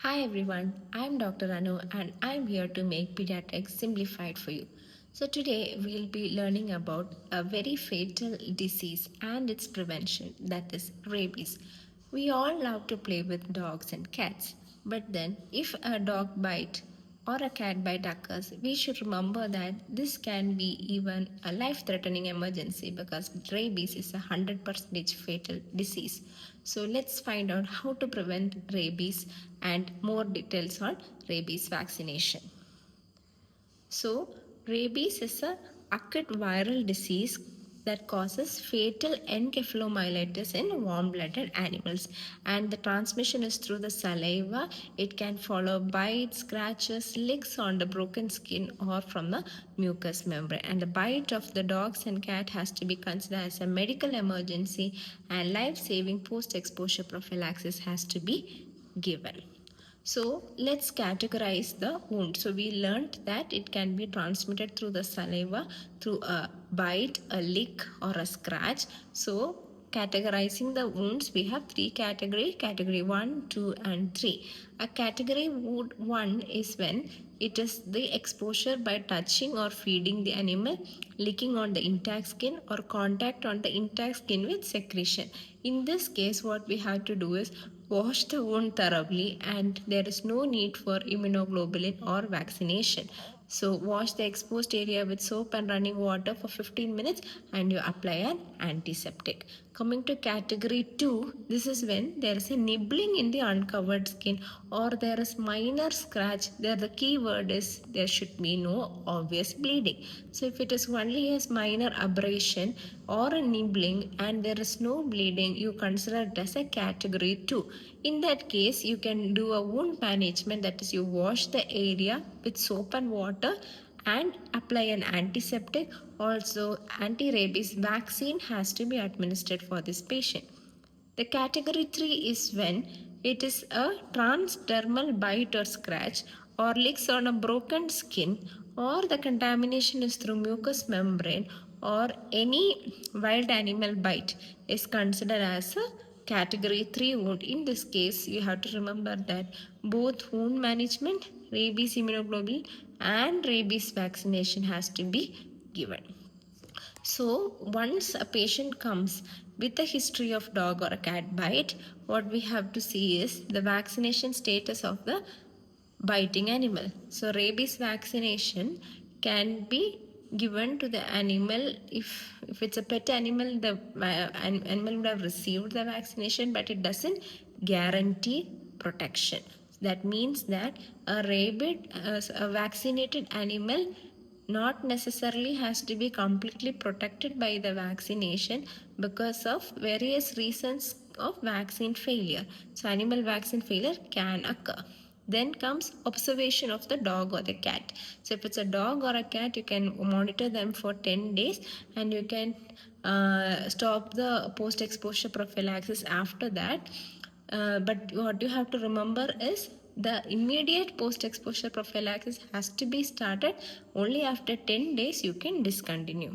Hi everyone, I'm Dr. Anu and I'm here to make pediatrics simplified for you. So today we'll be learning about a very fatal disease and its prevention, that is rabies. We all love to play with dogs and cats, but then if a dog bite or a cat bite occurs, we should remember that this can be even a life-threatening emergency because rabies is a 100% fatal disease. So let's find out how to prevent rabies and more details on rabies vaccination. So, rabies is a acute viral disease that causes fatal encephalomyelitis in warm-blooded animals, and the transmission is through the saliva. It can follow bites, scratches, licks on the broken skin or from the mucous membrane, and the bite of the dogs and cat has to be considered as a medical emergency, and life-saving post-exposure prophylaxis has to be given. So let's categorize the wound. So we learned that it can be transmitted through the saliva, through a bite, a lick or a scratch. So categorizing the wounds, we have three categories, category 1, 2 and 3. A category wound 1 is when it is the exposure by touching or feeding the animal, licking on the intact skin or contact on the intact skin with secretion. In this case, what we have to do is wash the wound thoroughly and there is no need for immunoglobulin or vaccination. So wash the exposed area with soap and running water for 15 minutes and you apply an antiseptic. Coming to category 2, this is when there is a nibbling in the uncovered skin or there is minor scratch. There the key word is there should be no obvious bleeding. So if it is only as minor abrasion or a nibbling and there is no bleeding, you consider it as a category 2. In that case, you can do a wound management, that is you wash the area with soap and water and apply an antiseptic. Also, anti-rabies vaccine has to be administered for this patient. The category 3 is when it is a transdermal bite or scratch or licks on a broken skin or the contamination is through mucous membrane or any wild animal bite is considered as a category 3 wound. In this case, you have to remember that both wound management, rabies immunoglobulin and rabies vaccination has to be given. So once a patient comes with a history of dog or a cat bite, what we have to see is the vaccination status of the biting animal. So rabies vaccination can be given to the animal if it's a pet animal, the animal would have received the vaccination, but it doesn't guarantee protection. That means that a vaccinated animal not necessarily has to be completely protected by the vaccination because of various reasons of vaccine failure. So animal vaccine failure can occur. Then comes observation of the dog or the cat. So if it's a dog or a cat, you can monitor them for 10 days and you can stop the post-exposure prophylaxis after that. But what you have to remember is the immediate post-exposure prophylaxis has to be started only after 10 days you can discontinue.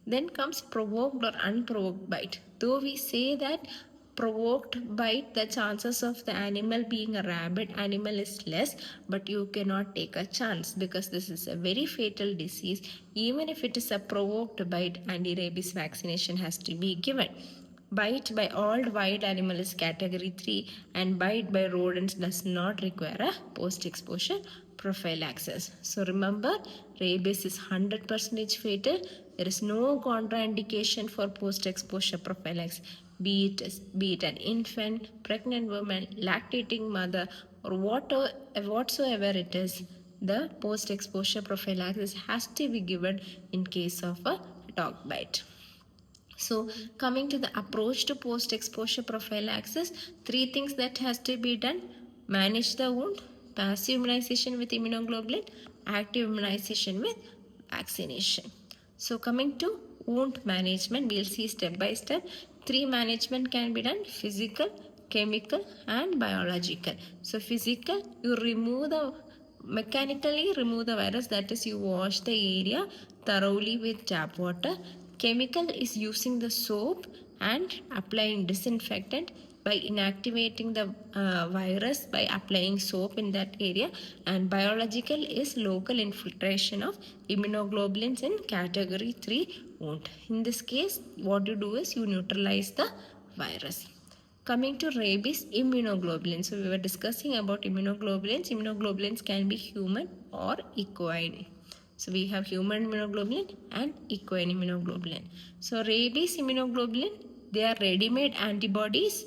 Then comes provoked or unprovoked bite. Though we say that provoked bite, the chances of the animal being a rabid animal is less, but you cannot take a chance because this is a very fatal disease. Even if it is a provoked bite, anti-rabies vaccination has to be given. Bite by all wild animal is category 3 and bite by rodents does not require a post-exposure prophylaxis. So remember, rabies is 100% fatal. There is no contraindication for post-exposure prophylaxis. Be it an infant, pregnant woman, lactating mother or whatsoever it is, the post-exposure prophylaxis has to be given in case of a dog bite. So coming to the approach to post-exposure prophylaxis, three things that has to be done: manage the wound, passive immunization with immunoglobulin, active immunization with vaccination. So coming to wound management, we'll see step by step. Three management can be done: physical, chemical and biological. So physical, you mechanically remove the virus, that is you wash the area thoroughly with tap water. Chemical is using the soap and applying disinfectant. by inactivating the virus by applying soap in that area, and biological is local infiltration of immunoglobulins in category 3 wound. In this case, what you do is you neutralize the virus. Coming to rabies immunoglobulin. So we were discussing about immunoglobulins. Immunoglobulins can be human or equine. So we have human immunoglobulin and equine immunoglobulin. So rabies immunoglobulin, they are ready-made antibodies.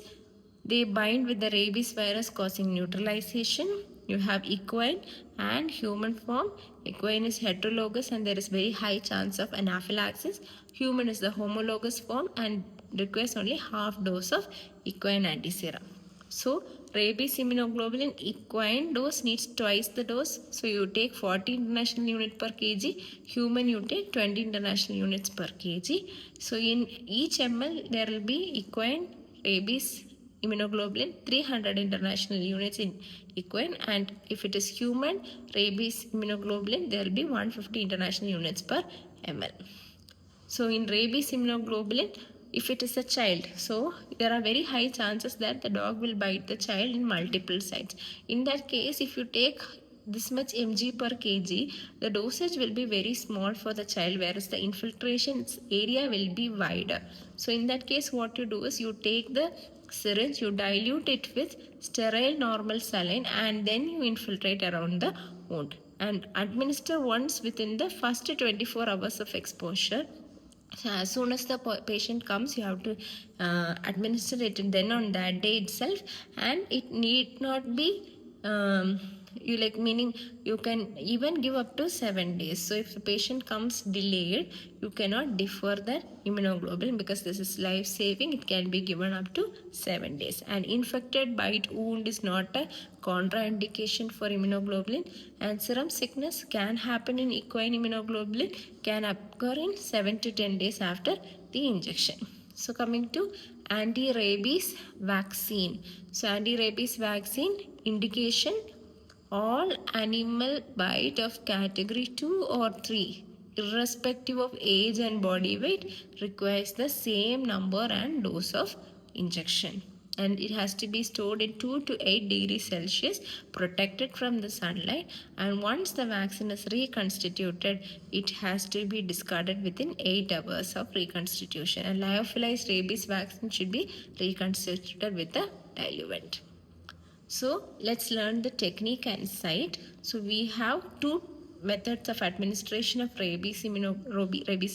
They bind with the rabies virus causing neutralization. You have equine and human form. Equine is heterologous and there is very high chance of anaphylaxis. Human is the homologous form and requires only half dose of equine antiserum. So rabies immunoglobulin equine dose needs twice the dose. So you take 40 international units per kg. Human you take 20 international units per kg. So in each ml there will be equine rabies immunoglobulin 300 international units in equine, and if it is human rabies immunoglobulin there will be 150 international units per ml. So in rabies immunoglobulin, if it is a child, so there are very high chances that the dog will bite the child in multiple sites. In that case, if you take this much mg per kg, the dosage will be very small for the child, whereas the infiltration area will be wider. So in that case, what you do is you take the syringe, you dilute it with sterile normal saline, and then you infiltrate around the wound and administer once within the first 24 hours of exposure. So as soon as the patient comes, you have to administer it then on that day itself, and it need not be meaning you can even give up to 7 days. So if the patient comes delayed, you cannot defer the immunoglobulin because this is life saving. It can be given up to 7 days. And infected bite wound is not a contraindication for immunoglobulin, and serum sickness can happen in equine immunoglobulin, can occur in 7 to 10 days after the injection. So coming to anti-rabies vaccine. So anti-rabies vaccine indication, all animal bite of category 2 or 3 irrespective of age and body weight requires the same number and dose of injection, and it has to be stored in 2 to 8 degrees Celsius, protected from the sunlight, and once the vaccine is reconstituted, it has to be discarded within 8 hours of reconstitution, and lyophilized rabies vaccine should be reconstituted with a diluent. So let's learn the technique and site. So we have two methods of administration of rabies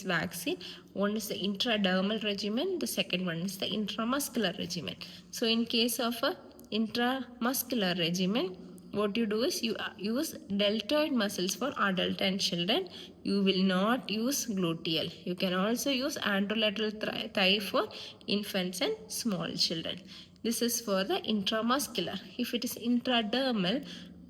vaccine. One is the intradermal regimen, the second one is the intramuscular regimen. So in case of a intramuscular regimen, what you do is you use deltoid muscles for adult and children. You will not use gluteal. You can also use anterolateral thigh for infants and small children. This is for the intramuscular. If it is intradermal,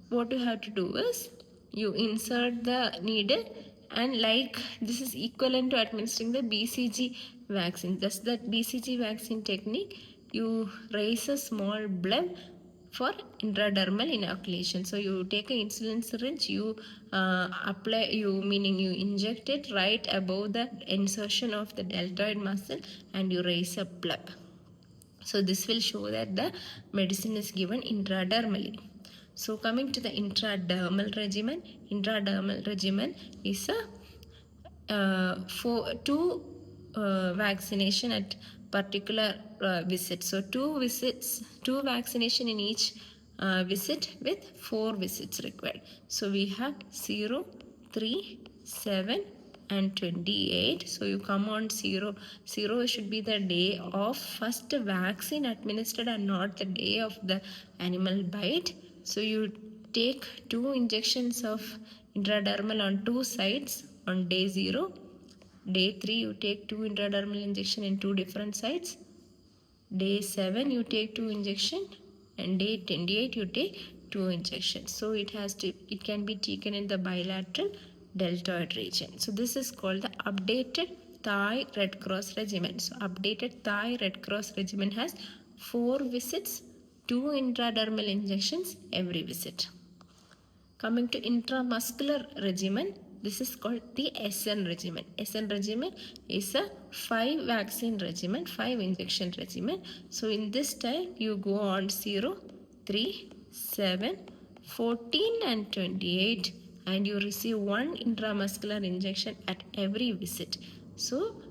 what you have to do is you insert the needle, and like this is equivalent to administering the BCG vaccine. That's the BCG vaccine technique. You raise a small blood for intradermal inoculation. So you take an insulin syringe, you inject it right above the insertion of the deltoid muscle, and you raise a bleb. So this will show that the medicine is given intradermally. So coming to the intradermal regimen is a for two vaccination at particular visit. So two vaccination in each visit with 4 visits required. So we have 0, 3, 7 and 28. So you come on 0. 0 should be the day of first vaccine administered and not the day of the animal bite. So you take 2 injections of intradermal on 2 sites on day 0. Day 3 you take 2 intradermal injection in 2 different sites. Day 7 you take 2 injection, and day 28 you take 2 injections. So it can be taken in the bilateral deltoid region. So this is called the updated Thai Red Cross regimen. So updated Thai Red Cross regimen has 4 visits, 2 intradermal injections every visit. Coming to intramuscular regimen, This is called the SN regimen. SN regimen is a 5 vaccine regimen, 5 injection regimen. So in this time you go on 0, 3, 7, 14 and 28, and you receive 1 intramuscular injection at every visit. So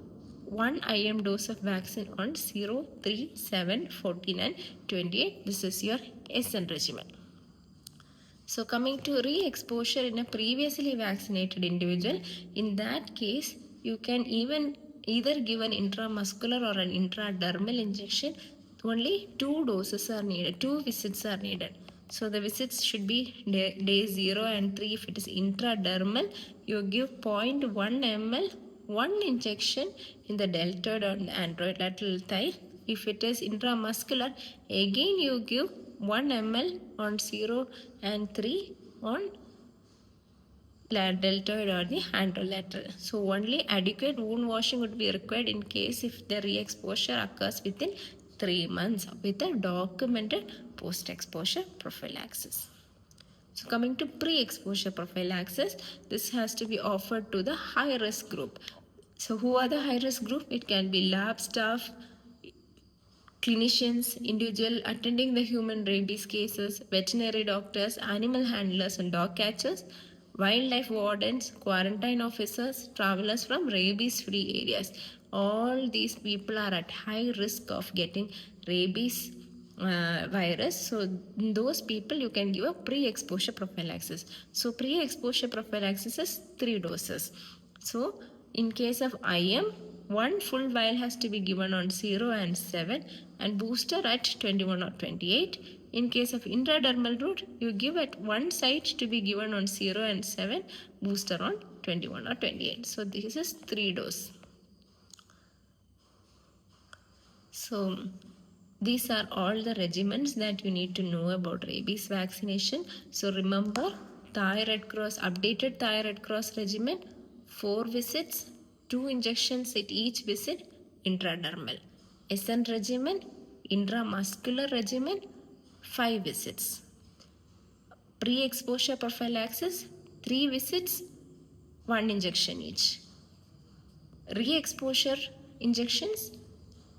1 IM dose of vaccine on 0, 3, 7, 14 and 28. This is your SN regimen. So coming to re-exposure in a previously vaccinated individual, in that case you can either give an intramuscular or an intradermal injection. Only 2 doses are needed, 2 visits are needed. So the visits should be day 0 and 3. If it is intradermal, you give 0.1 ml, 1 injection in the deltoid or anterolateral thigh. If it is intramuscular, again you give 1 ml on 0 and 3 on deltoid or the anterolateral. So only adequate wound washing would be required in case if the re-exposure occurs within 3 months with a documented post-exposure prophylaxis. So coming to pre-exposure prophylaxis, this has to be offered to the high-risk group. So who are the high-risk group? It can be lab staff, clinicians, individual attending the human rabies cases, veterinary doctors, animal handlers and dog catchers, wildlife wardens, quarantine officers, travelers from rabies-free areas. All these people are at high risk of getting rabies virus. So in those people you can give a pre-exposure prophylaxis. So pre-exposure prophylaxis is 3 doses. So in case of IM, 1 full vial has to be given on 0 and 7 and booster at 21 or 28. In case of intradermal route, you give at one site to be given on 0 and 7, booster on 21 or 28. So this is 3 doses. So these are all the regimens that you need to know about rabies vaccination. So remember, Thai Red Cross, updated Thai Red Cross regimen, 4 visits, 2 injections at each visit, intradermal. SN regimen, intramuscular regimen, 5 visits. Pre-exposure prophylaxis, 3 visits, 1 injection each. Re-exposure injections,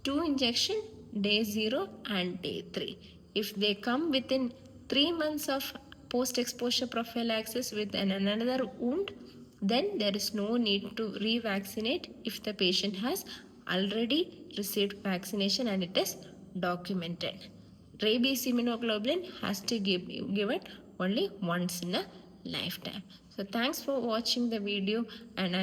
2 injection day 0 and day 3. If they come within 3 months of post-exposure prophylaxis with another wound, then there is no need to revaccinate if the patient has already received vaccination and it is documented. Rabies immunoglobulin has to be given only once in a lifetime. So thanks for watching the video, and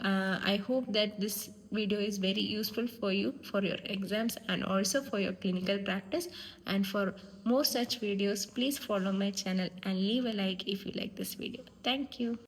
I hope that this video is very useful for you for your exams and also for your clinical practice. And for more such videos, please follow my channel and leave a like if you like this video. Thank you.